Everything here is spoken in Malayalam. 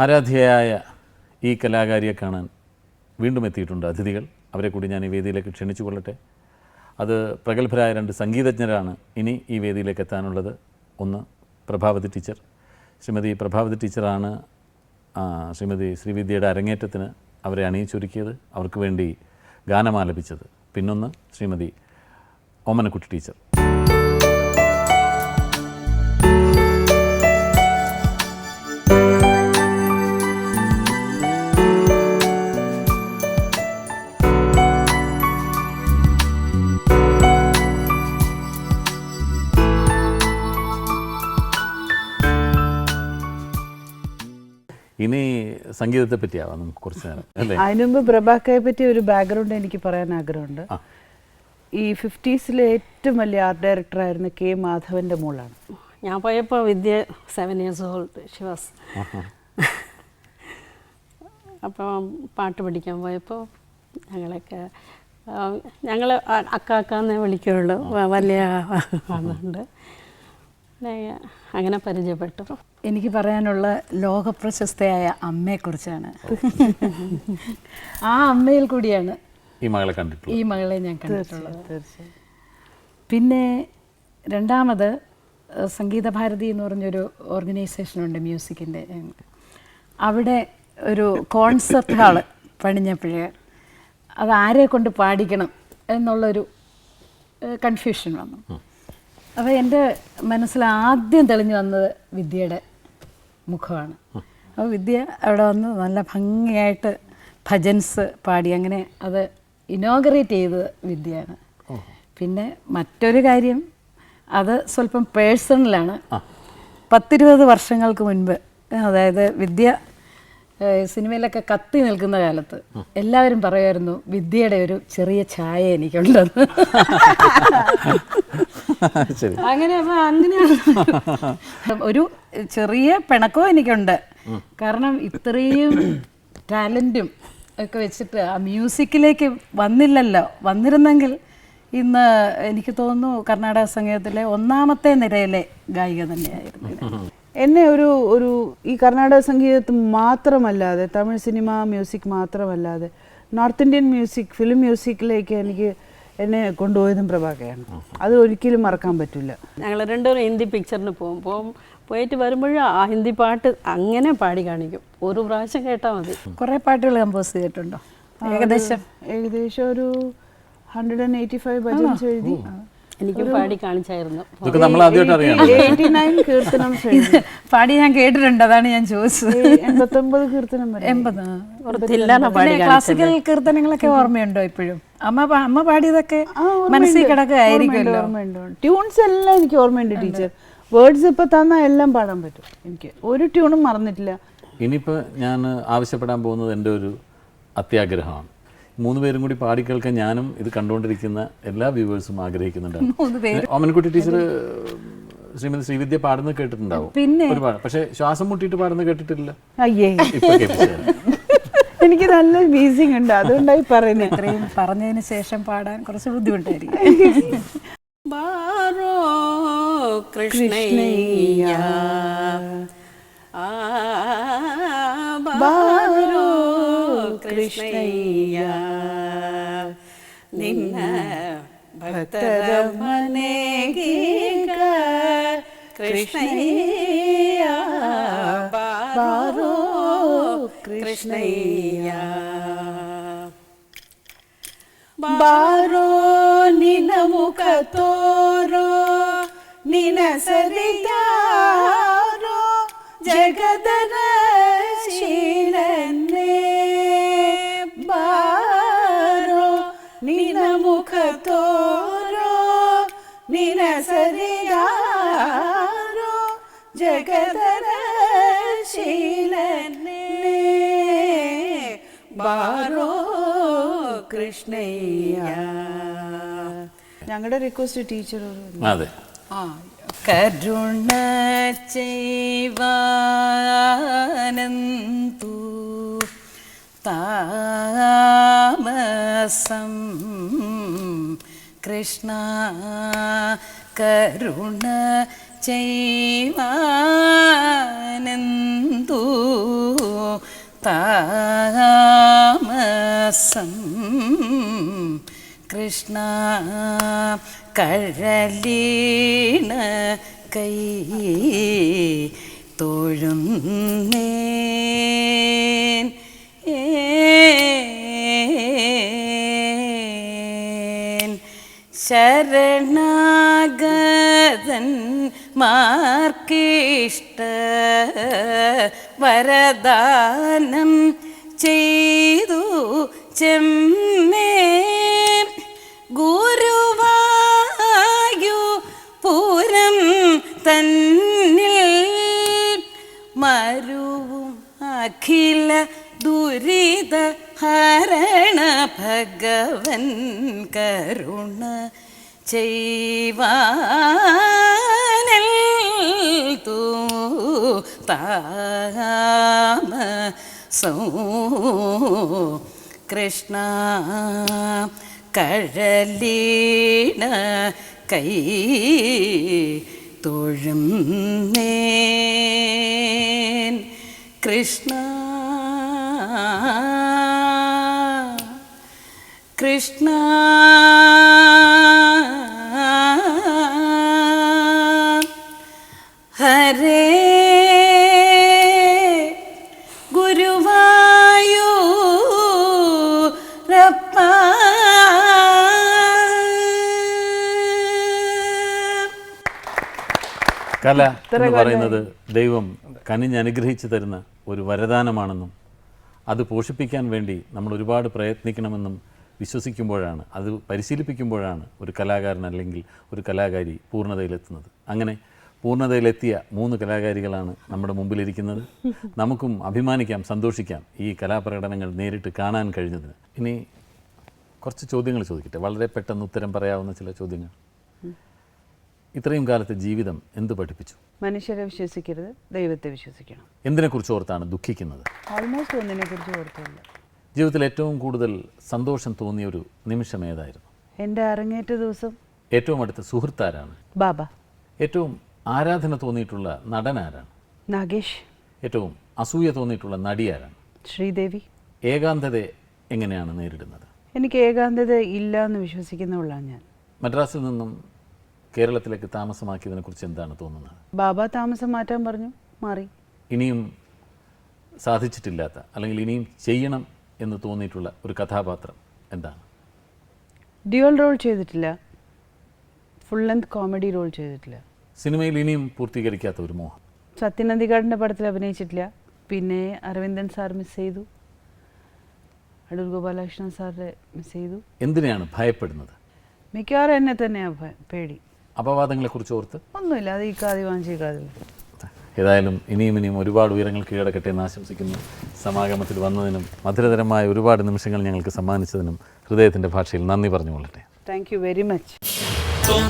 ആരാധ്യയായ ഈ കലാകാരിയെ കാണാൻ വീണ്ടും എത്തിയിട്ടുണ്ട് അതിഥികൾ. അവരെ കൂടി ഞാൻ ഈ വേദിയിലേക്ക് ക്ഷണിച്ചു കൊള്ളട്ടെ. അത് പ്രഗത്ഭരായ 2 സംഗീതജ്ഞരാണ് ഇനി ഈ വേദിയിലേക്ക് എത്താനുള്ളത്. ഒന്ന് പ്രഭാവതി ടീച്ചർ. ശ്രീമതി പ്രഭാവതി ടീച്ചറാണ് ശ്രീമതി ശ്രീവിദ്യയുടെ അരങ്ങേറ്റത്തിന് അവരെ അണിയിച്ചൊരുക്കിയത്, അവർക്ക് വേണ്ടി ഗാനമാലപിച്ചത്. പിന്നൊന്ന് ശ്രീമതി ഓമനക്കുട്ടി ടീച്ചർ. ഇനി സംഗീതത്തെ പറ്റിയാവാം നമുക്ക് കുറച്ച് നേരം അല്ലേ? അതിനു മുമ്പ് പ്രഭാക്കയെ പറ്റി ഒരു ബാക്ക്ഗ്രൗണ്ട് എനിക്ക് പറയാൻ ആഗ്രഹമുണ്ട്. ഈ 50s ഏറ്റവും വലിയ ആർട്ട് ഡയറക്ടറായിരുന്ന കെ മാധവൻ്റെ മോളാണ് ഞാൻ പോയപ്പോൾ. വിദ്യ 7 years old ഷി വാസ്. അപ്പോൾ പാട്ട് പഠിക്കാൻ പോയപ്പോൾ ഞങ്ങൾ അക്കാക്കാന്നേ വിളിക്കുള്ളൂ, വലിയ ആളുണ്ട്. അങ്ങനെ പരിചയപ്പെട്ടു. എനിക്ക് പറയാനുള്ള ലോകപ്രശസ്തയായ അമ്മയെക്കുറിച്ചാണ്. ആ അമ്മയിൽ കൂടിയാണ് ഈ മകളെ ഞാൻ കണ്ടിട്ടുള്ളത്. പിന്നെ രണ്ടാമത് സംഗീതഭാരതി എന്ന് പറഞ്ഞൊരു ഓർഗനൈസേഷനുണ്ട് മ്യൂസിക്കിൻ്റെ. അവിടെ ഒരു കോൺസെർട്ട് ഹാള് പണിഞ്ഞപ്പോഴേ അത് ആരെ കൊണ്ട് പാടിക്കണം എന്നുള്ളൊരു കൺഫ്യൂഷൻ വന്നു. അപ്പോൾ എൻ്റെ മനസ്സിൽ ആദ്യം തെളിഞ്ഞു വന്നത് വിദ്യയുടെ മുഖമാണ്. അപ്പോൾ വിദ്യ അവിടെ വന്ന് നല്ല ഭംഗിയായിട്ട് ഭജൻസ് പാടി. അങ്ങനെ അത് ഇനോഗ്രേറ്റ് ചെയ്തത് വിദ്യയാണ്. പിന്നെ മറ്റൊരു കാര്യം, അത് സ്വല്പം പേഴ്സണലാണ്. 10-20 വർഷങ്ങൾക്ക് മുൻപ്, അതായത് വിദ്യ സിനിമയിലൊക്കെ കത്തി നിൽക്കുന്ന കാലത്ത് എല്ലാവരും പറയുമായിരുന്നു വിദ്യയുടെ ഒരു ചെറിയ ഛായ എനിക്കുണ്ടെന്ന്. അങ്ങനെയാണ് ഒരു ചെറിയ പിണക്കവും എനിക്കുണ്ട്. കാരണം ഇത്രയും ടാലൻറ്റും ഒക്കെ വെച്ചിട്ട് ആ മ്യൂസിക്കിലേക്ക് വന്നില്ലല്ലോ. വന്നിരുന്നെങ്കിൽ ഇന്ന് എനിക്ക് തോന്നുന്നു കർണാടക സംഗീതത്തിലെ 1ാമത്തെ നിരയിലെ ഗായിക തന്നെയായിരുന്നു. എന്നെ ഒരു ഈ കർണാടക സംഗീതത്തിൽ മാത്രമല്ലാതെ, തമിഴ് സിനിമ മ്യൂസിക് മാത്രമല്ലാതെ, നോർത്ത് ഇന്ത്യൻ മ്യൂസിക്, ഫിലിം മ്യൂസിക്കിലേക്ക് എന്നെ കൊണ്ടുപോയതും പ്രഭാകയാണ്. അത് ഒരിക്കലും മറക്കാൻ പറ്റില്ല. ഞങ്ങൾ 2 ഹിന്ദി പിക്ചറിന് പോയിട്ട് വരുമ്പോഴും ആ ഹിന്ദി പാട്ട് അങ്ങനെ പാടി കാണിക്കും. ഒരു പ്രാവശ്യം കേട്ടാൽ മതി. കുറേ പാട്ടുകൾ കമ്പോസ് ചെയ്തിട്ടുണ്ടോ? ഏകദേശം ഒരു 185 ഭജൻസ് എഴുതി. എനിക്ക് പാടി കാണിച്ചായിരുന്നു. 89 കീർത്തനം പാടി ഞാൻ കേട്ടിട്ടുണ്ട്, അതാണ് ഞാൻ ചോദിച്ചത്. 89 കീർത്തനം വരെ. 80. ക്ലാസിക്കൽ കീർത്തനങ്ങളൊക്കെ ഓർമ്മയുണ്ടോ ഇപ്പോഴും? അമ്മ പാടിയതൊക്കെ മനസ്സിൽ കിടക്കുകയായിരിക്കുമല്ലോ. ഓർമ്മയുണ്ടോ? ട്യൂൺസ് എല്ലാം എനിക്ക് ഓർമ്മയുണ്ട് ടീച്ചർ. വേർഡ്സ് ഇപ്പൊ തന്നാ എല്ലാം പാടാൻ പറ്റും. എനിക്ക് ഒരു ട്യൂണും മറന്നിട്ടില്ല. ഇനിയിപ്പോൾ ഞാൻ ആവശ്യപ്പെടാൻ പോകുന്നത് എൻ്റെ ഒരു അത്യാഗ്രഹമാണ്. 3 പേരും കൂടി പാടി കേൾക്കാൻ ഞാനും ഇത് കണ്ടുകൊണ്ടിരിക്കുന്ന എല്ലാ വ്യൂവേഴ്സും ആഗ്രഹിക്കുന്നുണ്ടാവും. ഓമനക്കുട്ടി ടീച്ചർ ശ്രീമതി ശ്രീവിദ്യ പാടുന്നത് കേട്ടിട്ടുണ്ടാവും ഒരുപാട്, പക്ഷെ ശ്വാസം മുട്ടിയിട്ട് പാടുന്നത് കേട്ടിട്ടില്ല. അയ്യേ, എനിക്ക് നല്ല മ്യൂസിക് ഉണ്ട്, അതുകൊണ്ടായി പറയുന്നത്. ഇത്രയും പറഞ്ഞതിന് ശേഷം പാടാൻ കുറച്ച് ബുദ്ധിമുട്ടായിരിക്കും. ബാരോ കൃഷ്ണയ്യ ബാരോ കൃഷ്ണയ്യ നിന്ന ഭക്തര മനേഗീക കൃഷ്ണയ്യ ബാരോ കൃഷ്ണയ്യ ಬಾರೋ ನಿನ ಮುಖ ತೋರೋ ನಿನ ಸರಿಯಾರೋ ಜಗದನ ಶೀಲನ್ನೇ ಬಾರೋ ನಿನ ಮುಖ ತೋರೋ ನಿನ ಸರಿಯಾರೋ ಜಗದನ ಶೀಲನ್ನೇ ബാരോ കൃഷ്ണയ്യ. ഞങ്ങളുടെ റിക്വസ്റ്റ് ടീച്ചർ അതെ. കരുണ ചെയ്വാനന്തു താമസം കൃഷ്ണ കരുണ ചെയ്വാനെന്തു താമസം കൃഷ്ണ കഴലീണ കൈ തൊഴുന്നേൻ ശരണാഗതൻ മാർക്കിഷ്ട വരദാനം ചെയ്തു ചെമ്മേ ഗുരുവായു പൂരം തന്നിൽ മരുവും അഖില ദുരിത ഹരണ ഭഗവൻ കരുണ ചെയ്വാനെൽതു താമസോ കൃഷ്ണ കഴലീണ കൈ തൊഴുന്നേൻ കൃഷ്ണ കൃഷ്ണ ഹരേ ഗുരുവായൂരപ്പ കല എന്ന് പറയുന്നത് ദൈവം കനിഞ്ഞനുഗ്രഹിച്ചു തരുന്ന ഒരു വരദാനമാണെന്നും അത് പോഷിപ്പിക്കാൻ വേണ്ടി നമ്മൾ ഒരുപാട് പ്രയത്നിക്കണമെന്നും വിശ്വസിക്കുമ്പോഴാണ്, അത് പരിശീലിപ്പിക്കുമ്പോഴാണ് ഒരു കലാകാരൻ അല്ലെങ്കിൽ ഒരു കലാകാരി പൂർണ്ണതയിലെത്തുന്നത്. അങ്ങനെ പൂർണ്ണതയിലെത്തിയ 3 കലാകാരികളാണ് നമ്മുടെ മുമ്പിലിരിക്കുന്നത്. നമുക്കും അഭിമാനിക്കാം, സന്തോഷിക്കാം ഈ കലാപ്രകടനങ്ങൾ നേരിട്ട് കാണാൻ കഴിഞ്ഞതിന്. ഇനി കുറച്ച് ചോദ്യങ്ങൾ ചോദിക്കട്ടെ, വളരെ പെട്ടെന്ന് ഉത്തരം പറയാവുന്ന ചില ചോദ്യങ്ങൾ. ഇത്രയും കാലത്തെ ജീവിതം എന്ത് പഠിപ്പിച്ചു? മനുഷ്യരെ വിശ്വസിക്കരുത്, ദൈവത്തെ വിശ്വസിക്കണം. എന്തിനെക്കുറിച്ച് ഓർത്താണ് ദുഃഖിക്കുന്നത്? ഓൾമോസ്റ്റ് ഒന്നിനെക്കുറിച്ച് ഓർത്തില്ല. ജീവിതത്തിൽ ഏറ്റവും കൂടുതൽ സന്തോഷം തോന്നിയ ഒരു നിമിഷം ഏതായിരുന്നു? എൻ്റെ അരങ്ങേറ്റ ദിവസം. ഏറ്റവും അടുത്ത സുഹൃത്താരാണ്? ബാബ. ഏറ്റവും ആരാധന തോന്നിയിട്ടുള്ള നടൻ ആരാണ്? നാഗേഷ്. ഏറ്റവും അസൂയ തോന്നിയിട്ടുള്ള നടി ആരാണ്? ശ്രീദേവി. ഏകാന്തത എങ്ങനെയാണ് നേരിടുന്നത്? എനിക്ക് ഏകാന്തത ഇല്ല എന്ന് വിശ്വസിക്കുന്നവളാണ് ഞാൻ. മദ്രാസിൽ നിന്നും കേരളത്തിലേക്ക് താമസമാക്കിയതിനെക്കുറിച്ച് എന്താണ് തോന്നുന്നത്? ബാബ താമസം മാറ്റാൻ പറഞ്ഞു, മാറി. ഇനിയും സാധിച്ചിട്ടില്ലാത്ത അല്ലെങ്കിൽ ഇനിയും ചെയ്യണം എന്ന് തോന്നിയിട്ടുള്ള ഒരു കഥാപാത്രം എന്താണ്? ഡ്യുവൽ റോൾ ചെയ്തിട്ടില്ല, ഫുൾ ലെങ്ത് കോമഡി റോൾ ചെയ്തിട്ടില്ല. സിനിമയിൽ ഇനിയും പൂർത്തീകരിക്കാത്ത ഒരു മോഹം? സത്യനന്ദിക്കാടിൻ്റെ പടത്തിൽ അഭിനയിച്ചിട്ടില്ല. പിന്നെ അരവിന്ദൻ സാർ മിസ് ചെയ്തു, അടൂർ ഗോപാലകൃഷ്ണൻ സാറിനെ മിസ് ചെയ്തു. എന്തിനെയാണ് ഭയപ്പെടുന്നത്? മിക്കവാറും എന്നെ തന്നെയാണ് പേടി. അപവാദങ്ങളെക്കുറിച്ച് ഓർത്ത്? ഒന്നുമില്ല, അത് ഈ കാതി വാങ്ങിച്ച കാതി. ഏതായാലും ഇനിയും ഒരുപാട് ഉയരങ്ങൾ കീഴടക്കട്ടെ എന്ന് ആശംസിക്കുന്നു. സമാഗമത്തിൽ വന്നതിനും മധുരതരമായ ഒരുപാട് നിമിഷങ്ങൾ ഞങ്ങൾക്ക് സമ്മാനിച്ചതിനും ഹൃദയത്തിൻ്റെ ഭാഷയിൽ നന്ദി പറഞ്ഞുകൊള്ളട്ടെ. Thank you very much. Tom